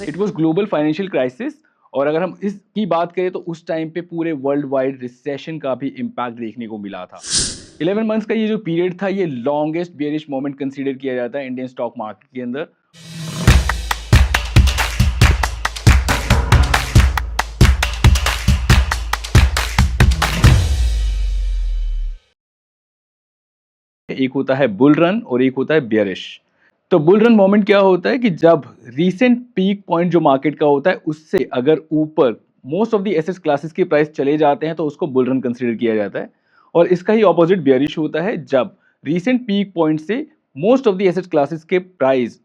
It was global financial crisis. और अगर हम इसकी बात करें तो उस टाइम पे पूरे वर्ल्ड वाइड रिसेशन का भी इम्पैक्ट देखने को मिला था। 11 मंथ्स का ये जो पीरियड था, ये लॉन्गेस्ट बेयरिश मोमेंट कंसीडर किया जाता है इंडियन स्टॉक मार्केट के अंदर। एक होता है बुल रन और एक होता है बेयरिश। तो बुल रन मोमेंट क्या होता है कि जब रीसेंट पीक पॉइंट जो मार्केट का होता है उससे अगर ऊपर most of the asset classes के प्राइस चले जाते हैं तो उसको बुल रन कंसीडर किया जाता है। और इसका ही ऑपोजिट बेयरिश होता है, जब रीसेंट पीक पॉइंट से most of the asset classes के प्राइस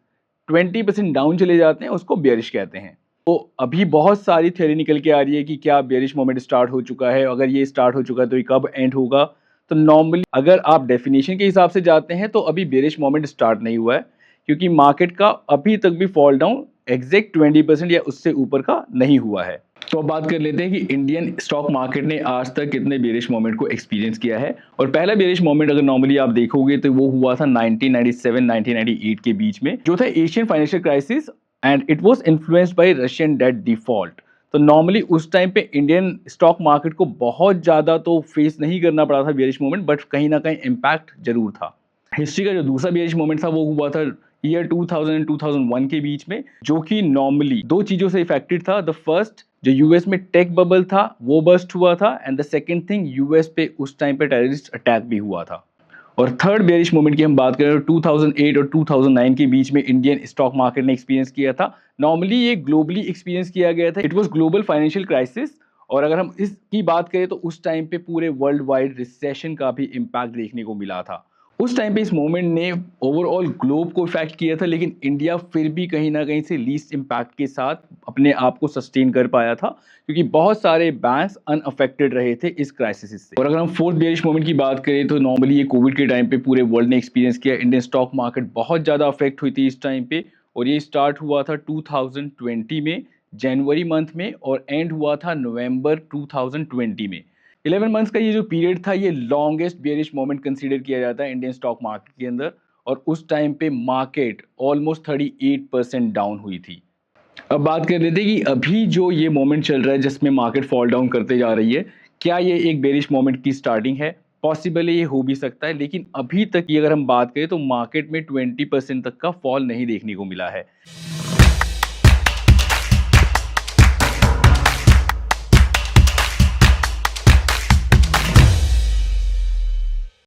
20% डाउन चले जाते हैं, उसको बेयरिश कहते हैं। तो अभी बहुत सारी थ्योरी निकल के आ रही है कि क्या बेयरिश मोमेंट स्टार्ट हो चुका है, अगर ये स्टार्ट हो चुका है तो ये कब एंड होगा। तो नॉर्मली अगर आप डेफिनेशन के हिसाब से जाते हैं तो अभी बेयरिश मोमेंट स्टार्ट नहीं हुआ है, क्योंकि मार्केट का अभी तक भी फॉल डाउन एग्जैक्ट 20% या उससे ऊपर का नहीं हुआ है। तो अब बात कर लेते हैं कि इंडियन स्टॉक मार्केट ने आज तक कितने बेयरिश मोमेंट को एक्सपीरियंस किया है। और पहला बेयरिश मोमेंट अगर नॉर्मली आप देखोगे तो वो हुआ था 1997-1998 के बीच में, जो था Asian financial crisis, and it was influenced by Russian debt default. तो नॉर्मली उस टाइम पे इंडियन स्टॉक मार्केट को बहुत ज़्यादा तो फेस नहीं करना पड़ा था बेयरिश मोमेंट, बट कहीं ना कहीं इम्पैक्ट जरूर था। हिस्ट्री का जो दूसरा बेयरिश मोमेंट था वो हुआ था ईयर 2000 एंड 2001 के बीच में, जो कि नॉर्मली दो चीज़ों से इफेक्टेड था। द फर्स्ट, जो यूएस में टेक बबल था वो बस्ट हुआ था, and the second thing, US पे उस टाइम पे टेररिस्ट अटैक भी हुआ था। और थर्ड बेयरिश मोमेंट की हम बात करें तो 2008 और 2009 के बीच में इंडियन स्टॉक मार्केट ने एक्सपीरियंस किया था। नॉर्मली ये ग्लोबली एक्सपीरियंस किया गया था, it was global financial crisis. और अगर हम इसकी बात करें तो उस टाइम पे पूरे वर्ल्ड वाइड रिसेशन का भी इम्पैक्ट देखने को मिला था। उस टाइम पे इस मोमेंट ने ओवरऑल ग्लोब को इफेक्ट किया था, लेकिन इंडिया फिर भी कहीं ना कहीं से लीस्ट इम्पैक्ट के साथ अपने आप को सस्टेन कर पाया था, क्योंकि बहुत सारे बैंक्स अनअफेक्टेड रहे थे इस क्राइसिस से। और अगर हम फोर्थ बेयरिश मोमेंट की बात करें तो नॉर्मली ये कोविड के टाइम पे पूरे वर्ल्ड ने एक्सपीरियंस किया। इंडियन स्टॉक मार्केट बहुत ज़्यादा अफेक्ट हुई थी इस टाइम पे, और ये स्टार्ट हुआ था 2020 में जनवरी मंथ में, और एंड हुआ था नवंबर 2020 में। 11 मंथ्स का ये जो पीरियड था, ये लॉन्गेस्ट बेयरिश मोमेंट कंसीडर किया जाता है इंडियन स्टॉक मार्केट के अंदर। और उस टाइम पे मार्केट ऑलमोस्ट 38% डाउन हुई थी। अब बात कर लेते हैं कि अभी जो ये मोमेंट चल रहा है जिसमें मार्केट फॉल डाउन करते जा रही है, क्या ये एक बेयरिश मोमेंट की स्टार्टिंग है? पॉसिबल है, ये हो भी सकता है, लेकिन अभी तक की अगर हम बात करें तो मार्केट में 20% तक का फॉल नहीं देखने को मिला है।